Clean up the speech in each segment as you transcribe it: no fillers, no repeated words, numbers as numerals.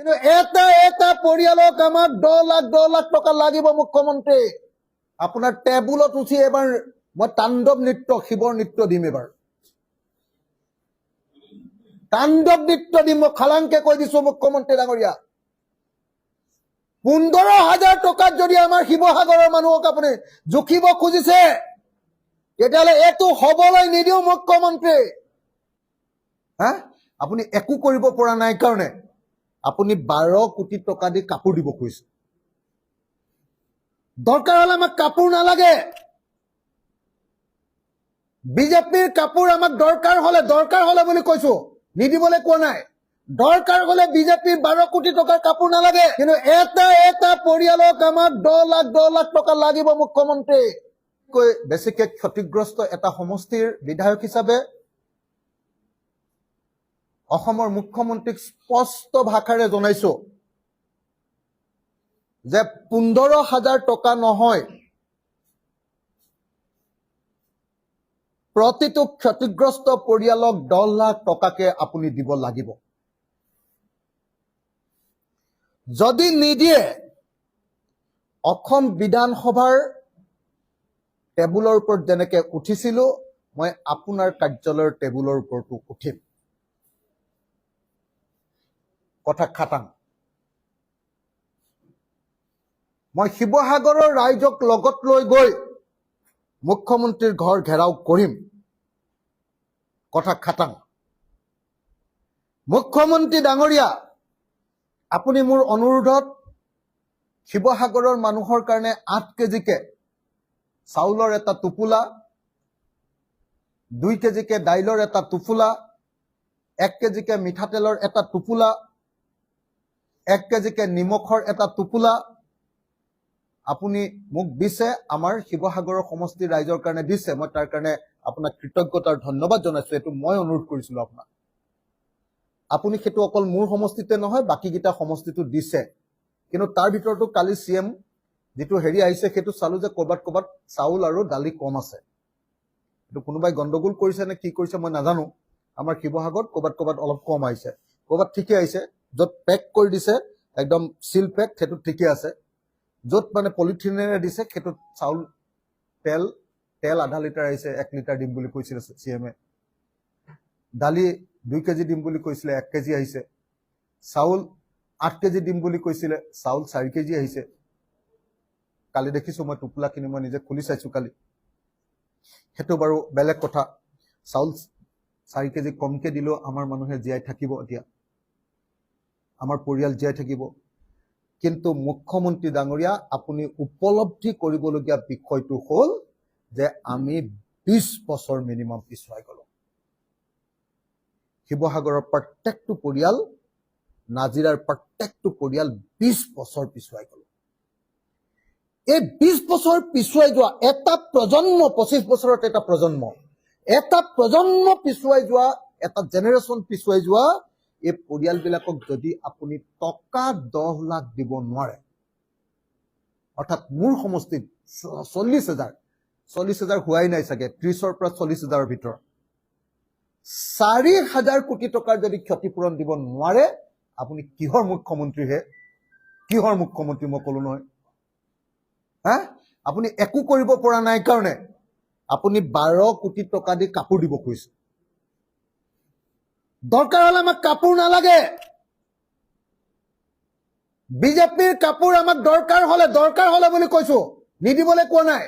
কিন্তু এটা পৰিয়ালক আমাক 10 লাখ টকা লাগিব মুখ্যমন্ত্ৰী। আপোনাৰ টেবুলত উঠি এবাৰ মই তাণ্ডৱ নৃত্য শিৱৰ নৃত্য দিম। এবাৰ তাণ্ডৱ নৃত্য দিম, মই খালাংকে কৈ দিছো মুখ্যমন্ত্ৰী ডাঙৰীয়া। 15,000 টকাত যদি আমাৰ শিৱসাগৰৰ মানুহক আপুনি জুখিব খুজিছে, তেতিয়াহ'লে এইটো হবলৈ নিদিও মুখ্যমন্ত্ৰী। আপুনি একো কৰিব পৰা নাই কাৰণে আপুনি 12 কোটি টকা দি কাপোৰ দিব খুজিছে। দৰকাৰ হলে আমাক কাপোৰ নালাগে, বিজেপিৰ কাপোৰ আমাক দৰকাৰ হলে বুলি কৈছো, নিদিবলৈ কোৱা নাই। দৰকাৰ হলে বিজেপিৰ 12 কোটি টকাৰ কাপোৰ নালাগে, কিন্তু এটা পৰিয়ালক আমাক 10 লাখ টকা লাগিব মুখ্যমন্ত্ৰী। বেছিকে ক্ষতিগ্ৰস্ত এটা সমষ্টিৰ বিধায়ক হিচাপে অসমৰ মুখ্যমন্ত্ৰীক স্পষ্ট ভাষাৰে জনাইছো যে 15,000 টকা নহয়, প্ৰতিটো ক্ষতিগ্ৰস্ত পৰিয়ালক 10 লাখ টকাকে আপুনি দিব লাগিব। যদি নিদিয়ে, অসম বিধানসভাৰ টেবুলৰ ওপৰত যেনেকে উঠিছিলো, মই আপোনাৰ কাৰ্যালয়ৰ টেবুলৰ ওপৰতো উঠিম। কথা খাটাং। মই শিৱসাগৰৰ ৰাইজক লগত লৈ গৈ মুখ্যমন্ত্ৰীৰ ঘৰ ঘেৰাও কৰিম। কথা খাটাং। মুখ্যমন্ত্ৰী ডাঙৰীয়া, আপুনি মোৰ অনুৰোধত শিৱসাগৰৰ মানুহৰ কাৰণে 8 কেজিকে চাউলৰ এটা টোপোলা, 2 কেজিকে দাইলৰ এটা টোপোলা, 1 কেজিকে মিঠাতেলৰ এটা টোপোলা, 1 কেজিকে নিমখৰ এটা টোপোলা আপুনি মোক দিছে, আমাৰ শিৱসাগৰৰ সমষ্টিৰ ৰাইজৰ কাৰণে দিছে। মই তাৰ কাৰণে আপোনাক কৃতজ্ঞতাৰ ধন্যবাদ জনাইছো। এইটো মই অনুৰোধ কৰিছিলো আপোনাক। আপুনি সেইটো অকল মোৰ সমষ্টিতে নহয়, বাকীকেইটা সমষ্টিটো দিছে। কিন্তু তাৰ ভিতৰতো কালি CM যিটো আহিছে, সেইটো চালো যে ক'ৰবাত চাউল আৰু দালি কম আছে। এইটো কোনোবাই গণ্ডগোল কৰিছে নে কি কৰিছে মই নাজানো। আমাৰ শিৱসাগৰত ক'ৰবাত অলপ কম আহিছে, ক'ৰবাত ঠিকে আহিছে। য'ত পেক কৰি দিছে একদম চিল পেক, সেইটো ঠিকে আছে। য'ত মানে পলিথিনেৰে দিছে, সেইটোত চাউল তেল আধা লিটাৰ আহিছে, 1 লিটাৰ দিম বুলি কৈছিলে CM এ। দালি 2 কেজি দিম বুলি কৈছিলে, 1 কেজি আহিছে। চাউল 8 কেজি দিম বুলি কৈছিলে, চাউল 4 কেজি আহিছে। কালি দেখিছো মই টোপোলাখিনি, মই নিজে খুলি চাইছো কালি। সেইটো বাৰু বেলেগ কথা। চাউল 4 কেজি কমকে দিলেও আমাৰ মানুহে জীয়াই থাকিব, এতিয়া আমাৰ পৰিয়াল জীয়াই থাকিব। কিন্তু মুখ্যমন্ত্ৰী ডাঙৰীয়া, আপুনি উপলব্ধি কৰিবলগীয়া বিষয়টো হ'ল যে আমি 20 বছৰ মিনিমাম পিছুৱাই গলো। শিৱসাগৰৰ প্ৰত্যেকটো পৰিয়াল, নাজিৰাৰ প্ৰত্যেকটো পৰিয়াল 20 বছৰ পিছুৱাই গলো। এই 20 বছৰ পিছুৱাই যোৱা এটা প্ৰজন্ম, 25 বছৰত এটা প্ৰজন্ম পিছুৱাই যোৱা, এটা জেনেৰেশ্যন পিছুৱাই যোৱা এই পৰিয়ালবিলাকক যদি আপুনি টকা 10 লাখ দিব নোৱাৰে, অৰ্থাৎ মোৰ সমষ্টিত 40,000 হোৱাই নাই চাগে, 30ৰ পৰা 40,000ৰ ভিতৰত 4,000 কোটি টকাৰ যদি ক্ষতিপূৰণ দিব নোৱাৰে, আপুনি কিহৰ মুখ্যমন্ত্ৰী হে? কিহৰ মুখ্যমন্ত্ৰী মই কলো নহয়। আপুনি একো কৰিব পৰা নাই কাৰণে আপুনি 12 কোটি টকা দি কাপোৰ দিব খুজিছে। দৰকাৰ হলে আমাক কাপোৰ নালাগে, বিজেপিৰ কাপোৰ আমাক দৰকাৰ হলে বুলি কৈছো, নিদিবলৈ কোৱা নাই।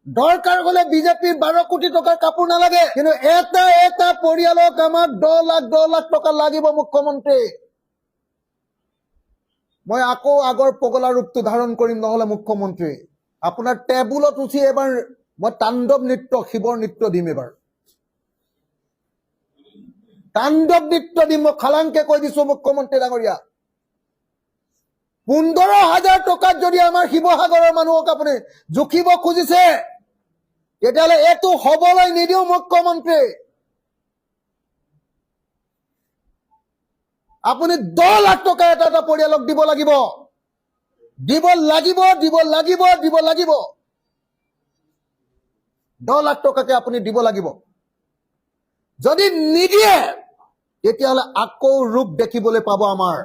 দৰকাৰ হলে বিজেপিৰ 12 কোটি টকাৰ কাপোৰ নালাগে, কিন্তু এটা পৰিয়ালক আমাক 10 লাখ টকা লাগিব মুখ্যমন্ত্ৰী। মই আকৌ আগৰ পগলা ৰূপটো ধাৰণ কৰিম নহলে মুখ্যমন্ত্ৰী। আপোনাৰ টেবুলত উঠি এবাৰ মই তাণ্ডৱ নৃত্য শিৱৰ নৃত্য দিম। এবাৰ তাণ্ডৱ নৃত্য দিম, মই খালাংকে কৈ দিছো মুখ্যমন্ত্ৰী ডাঙৰীয়া। 15,000 টকাত যদি আমাৰ শিৱসাগৰৰ মানুহক আপুনি জুখিব খুজিছে, তেতিয়াহ'লে এইটো হবলৈ নিদিও মুখ্যমন্ত্ৰী। আপুনি 10 লাখ টকা এটা পৰিয়ালক দিব লাগিব। 10 লাখ টকাকে আপুনি দিব লাগিব। যদি নিদিয়ে, তেতিয়াহ'লে আকৌ ৰূপ দেখিবলৈ পাব আমাৰ।